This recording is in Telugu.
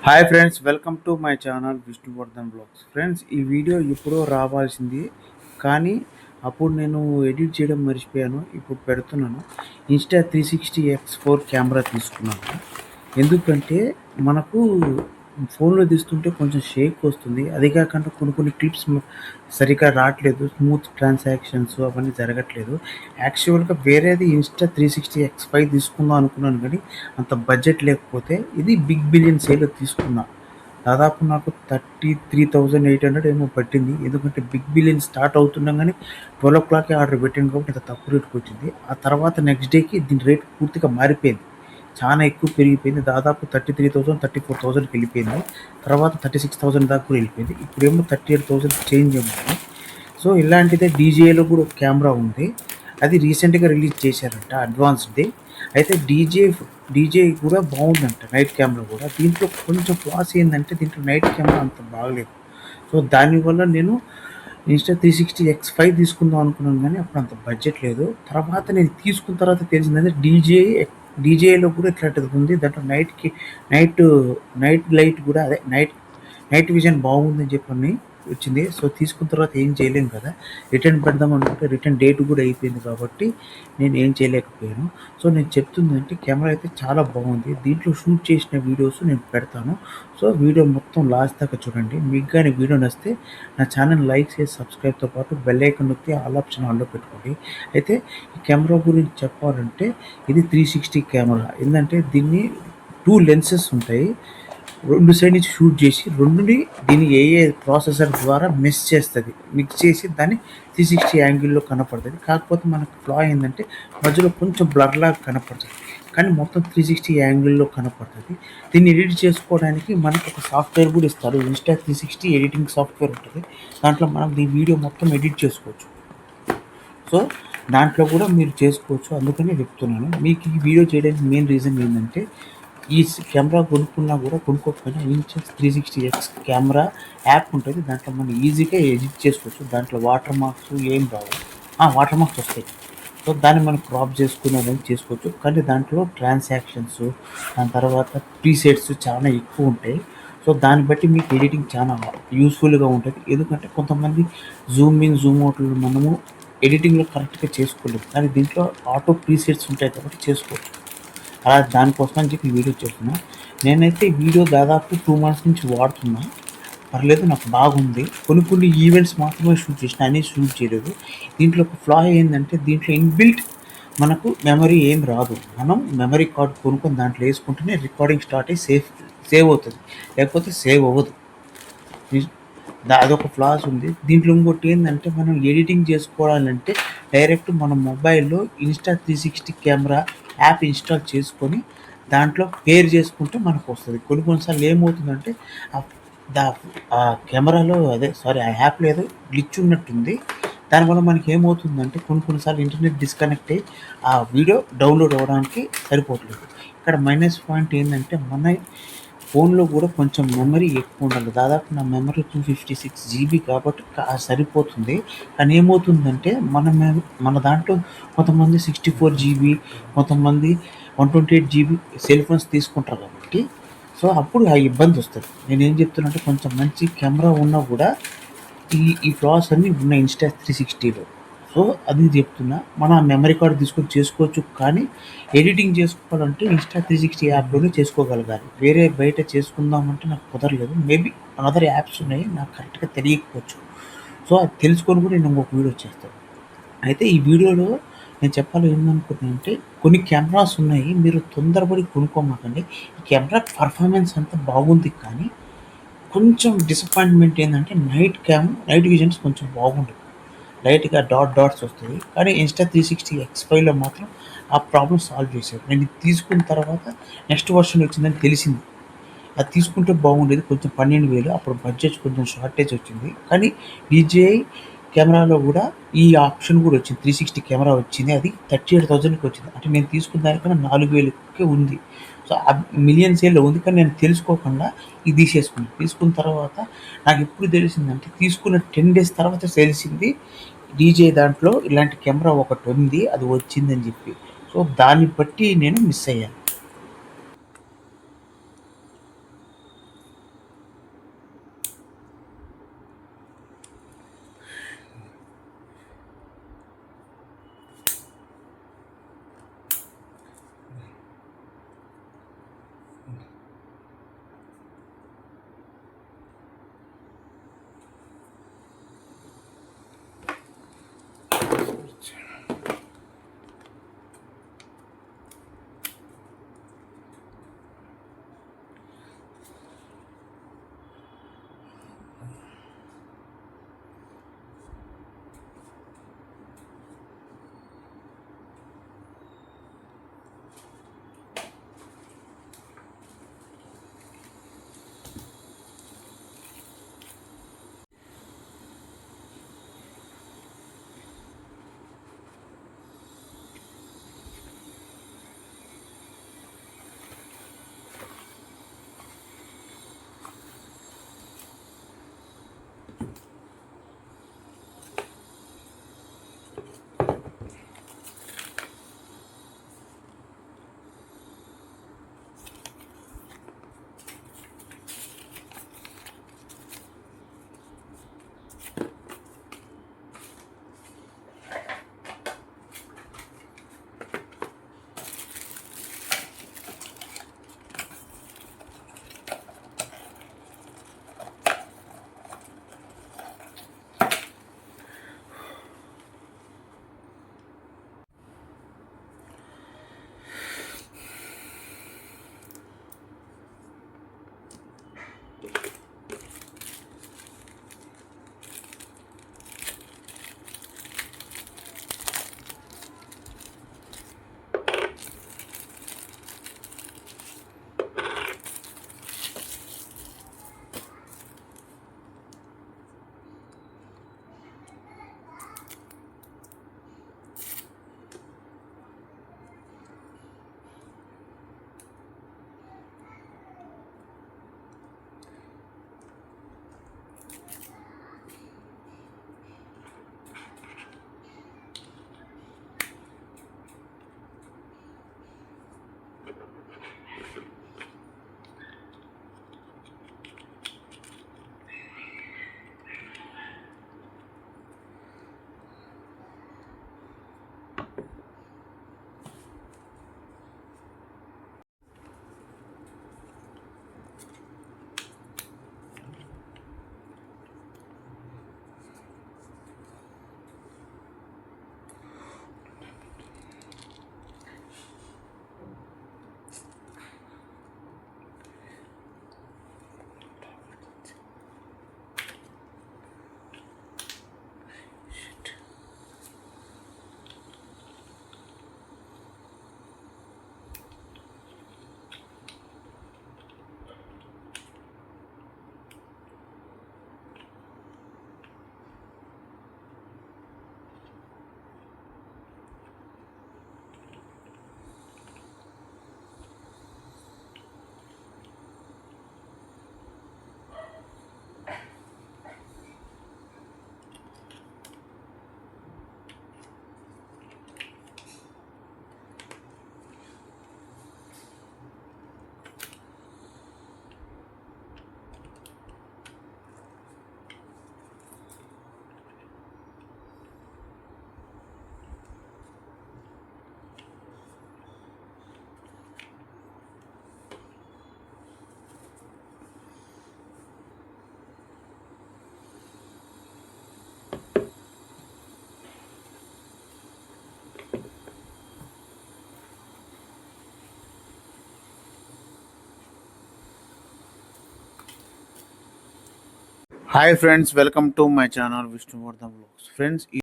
Hi friends, welcome to my channel Vishnuvardhan blogs. Friends, ఈ వీడియో ఎప్పుడో రావాల్సింది, కానీ అప్పుడు నేను ఎడిట్ చేయడం మర్చిపోయాను. ఇప్పుడు పెడుతున్నాను. Insta360X4 కెమెరా తీసుకున్నాను. ఎందుకంటే మనకు ఫోన్లో తీస్తుంటే కొంచెం షేక్ వస్తుంది. అది కాకుండా కొన్ని క్లిప్స్ సరిగ్గా రావట్లేదు. స్మూత్ ట్రాన్సాక్షన్స్ అవన్నీ జరగట్లేదు. యాక్చువల్గా వేరేది Insta360X5 తీసుకుందాం అనుకున్నాను, కానీ అంత బడ్జెట్ లేకపోతే ఇది బిగ్ బిలియన్ సేల్లో తీసుకున్నా. దాదాపు నాకు 33,800 ఏమో పట్టింది. ఎందుకంటే బిగ్ బిలియన్ స్టార్ట్ అవుతుండగానే 12 ఆర్డర్ పెట్టాను కాబట్టి అంత తక్కువ రేటుకి వచ్చింది. ఆ తర్వాత నెక్స్ట్ డేకి దీని రేట్ పూర్తిగా మారిపోయింది. చాలా ఎక్కువ పెరిగిపోయింది. దాదాపు 33,000 34,000కి వెళ్ళిపోయింది. తర్వాత 36,000 దాకా కూడా వెళ్ళిపోయింది. ఇప్పుడేమో 38,000 చేంజ్ ఉంది. సో ఇలాంటిదే డీజేలో కూడా ఒక కెమెరా ఉంది. అది రీసెంట్గా రిలీజ్ చేశారంట, అడ్వాన్స్ది. అయితే డీజే కూడా బాగుందంట, నైట్ కెమెరా కూడా. దీంట్లో కొంచెం ఫ్లాస్ ఏంటంటే దీంట్లో నైట్ కెమెరా అంత బాగలేదు. సో దానివల్ల నేను Insta360X5 తీసుకుందాం అనుకున్నాను, కానీ అప్పుడు అంత బడ్జెట్ లేదు. తర్వాత నేను తీసుకున్న తర్వాత తెలిసిందంటే డీజేలో కూడా ఇట్లాంటిది ఉంది. దాంట్లో నైట్ నైట్ లైట్ కూడా, అదే నైట్ విజన్ బాగుందని చెప్పని వచ్చింది. సో తీసుకున్న తర్వాత ఏం చేయలేము కదా, రిటర్న్ పెడదాం అనుకుంటే రిటర్న్ డేట్ కూడా అయిపోయింది కాబట్టి నేను ఏం చేయలేకపోయాను. సో నేను చెప్తుందంటే కెమెరా అయితే చాలా బాగుంది. దీంట్లో షూట్ చేసిన వీడియోస్ నేను పెడతాను. సో వీడియో మొత్తం లాస్ట్ దాకా చూడండి. మీకు కానీ వీడియో నచ్చితే నా ఛానల్ లైక్ చేసి సబ్స్క్రైబ్తో పాటు బెల్ ఐకాన్ నొక్కి ఆల్ ఆప్షన్ ఆన్లో పెట్టుకోండి. అయితే ఈ కెమెరా గురించి చెప్పాలంటే ఇది 360 కెమెరా. ఏంటంటే టూ లెన్సెస్ ఉంటాయి. రెండు సైడ్ నుంచి షూట్ చేసి దీన్ని ప్రాసెసర్ ద్వారా మిక్స్ చేసి దాన్ని 360 యాంగిల్లో కనపడుతుంది. కాకపోతే మనకు ఫ్లా ఏంటంటే మధ్యలో కొంచెం బ్లర్ లాగా కనపడుతుంది, కానీ మొత్తం 360 యాంగిల్లో కనపడుతుంది. దీన్ని ఎడిట్ చేసుకోవడానికి మనకు ఒక సాఫ్ట్వేర్ కూడా ఇస్తారు. Insta360 ఎడిటింగ్ సాఫ్ట్వేర్ ఉంటుంది. దాంట్లో మనం ఈ వీడియో మొత్తం ఎడిట్ చేసుకోవచ్చు. సో దాంట్లో కూడా మీరు చేసుకోవచ్చు. అందుకనే చెప్తున్నాను. మీకు ఈ వీడియో చేయడానికి మెయిన్ రీజన్ ఏంటంటే, ఈ కెమెరా కొనుక్కోకపోయినా Insta360X కెమెరా యాప్ ఉంటుంది. దాంట్లో మనం ఈజీగా ఎడిట్ చేసుకోవచ్చు. దాంట్లో వాటర్ మార్క్స్ ఏం రావు. వాటర్ మార్క్స్ వస్తాయి. సో దాన్ని మనం క్రాప్ చేసుకునేది చేసుకోవచ్చు. కానీ దాంట్లో ట్రాన్సాక్షన్స్, దాని తర్వాత ప్రీసెట్స్ చాలా ఎక్కువ ఉంటాయి. సో దాన్ని బట్టి మీకు ఎడిటింగ్ చాలా యూస్ఫుల్గా ఉంటుంది. ఎందుకంటే కొంతమంది జూమ్ ఇన్ జూమ్ అవుట్లో మనము ఎడిటింగ్లో కరెక్ట్గా చేసుకోలేదు, కానీ దీంట్లో ఆటో ప్రీసెట్స్ ఉంటాయి కాబట్టి చేసుకోవచ్చు. అలా దానికోసం అని చెప్పి వీడియో చేస్తున్నా. నేనైతే ఈ వీడియో దాదాపు 2 months నుంచి వాడుతున్నా. పర్లేదు, నాకు బాగుంది. కొన్ని ఈవెంట్స్ మాత్రమే షూట్ చేసిన, అన్నీ షూట్ చేయలేదు. దీంట్లో ఒక ఫ్లా ఏంటంటే దీంట్లో ఇన్బిల్ట్ మనకు మెమరీ ఏం రాదు. మనం మెమరీ కార్డ్ కొనుక్కొని దాంట్లో వేసుకుంటేనే రికార్డింగ్ స్టార్ట్ అయ్యి సేవ్ అవుతుంది, లేకపోతే సేవ్ అవ్వదు. అదొక ఫ్లాస్ ఉంది. దీంట్లో ఇంకోటి ఏంటంటే మనం ఎడిటింగ్ చేసుకోవాలంటే డైరెక్ట్ మన మొబైల్లో Insta360 కెమెరా యాప్ ఇన్స్టాల్ చేసుకొని దాంట్లో పేర్ చేసుకుంటే మనకు వస్తుంది. కొన్నిసార్లు ఏమవుతుందంటే ఆ కెమెరాలో ఆ యాప్లో ఏదో గ్లిచ్ ఉన్నట్టుంది. దానివల్ల మనకి ఏమవుతుందంటే కొన్నిసార్లు ఇంటర్నెట్ డిస్కనెక్ట్ అయ్యి ఆ వీడియో డౌన్లోడ్ అవ్వడానికి సరిపోవట్లేదు. ఇక్కడ మైనస్ పాయింట్ ఏంటంటే మన ఫోన్లో కూడా కొంచెం మెమరీ ఎక్కువ ఉండాలి. దాదాపు నా మెమరీ 256 GB కాబట్టి సరిపోతుంది. కానీ ఏమవుతుందంటే మన దాంట్లో కొంతమంది 64 GB, కొంతమంది 128 GB సెల్ ఫోన్స్ తీసుకుంటారు కాబట్టి సో అప్పుడు ఆ ఇబ్బంది వస్తుంది. నేనేం చెప్తున్నా కొంచెం మంచి కెమెరా ఉన్నా కూడా ఈ ఫ్లాస్ అన్నీ ఉన్నాయి Insta360లో. సో అది చెప్తున్నా. మన మెమరీ కార్డ్ తీసుకొని చేసుకోవచ్చు, కానీ ఎడిటింగ్ చేసుకోవాలంటే Insta360 యాప్లోనే చేసుకోగలగాలి. వేరే బయట చేసుకుందామంటే నాకు కుదరలేదు. మేబీ అనదర్ యాప్స్ ఉన్నాయి, నాకు కరెక్ట్గా తెలియకపోవచ్చు. సో అది తెలుసుకొని కూడా నేను ఇంకొక వీడియో చేస్తాను. అయితే ఈ వీడియోలో నేను చెప్పాలి ఏందనుకుంటున్నానంటే, కొన్ని కెమెరాస్ ఉన్నాయి, మీరు తొందరపడి కొనుక్కోమాకండి. ఈ కెమెరా పర్ఫార్మెన్స్ అంతా బాగుంది, కానీ కొంచెం డిసప్పాయింట్మెంట్ ఏంటంటే నైట్ విజన్స్ కొంచెం బాగుండదు. లైట్గా డాట్స్ వస్తాయి. కానీ Insta360X5లో మాత్రం ఆ ప్రాబ్లమ్ సాల్వ్ చేశారు. నేను ఇది తీసుకున్న తర్వాత నెక్స్ట్ వర్షన్ వచ్చిందని తెలిసింది. అది తీసుకుంటే బాగుండేది. కొంచెం 12,000 అప్పుడు బడ్జెట్ కొంచెం షార్టేజ్ వచ్చింది. కానీ DJI కెమెరాలో కూడా ఈ ఆప్షన్ కూడా వచ్చింది. 360 కెమెరా వచ్చింది. అది 38,000కి వచ్చింది. అంటే నేను తీసుకున్న దానికన్నా 4,000కే ఉంది. సో మిలియన్ సేల్లో ఉంది, కానీ నేను తెలుసుకోకుండా ఇది తీసేసుకున్నాను. తీసుకున్న తర్వాత నాకు ఎప్పుడు తెలిసిందంటే తీసుకున్న 10 days తర్వాత తెలిసింది DJI దాంట్లో ఇలాంటి కెమెరా ఒకటి ఉంది, అది వచ్చిందని చెప్పి. సో దాన్ని బట్టి నేను మిస్ అయ్యాను. Hi friends, welcome to my channel Vishnuvardhan blogs. Friends,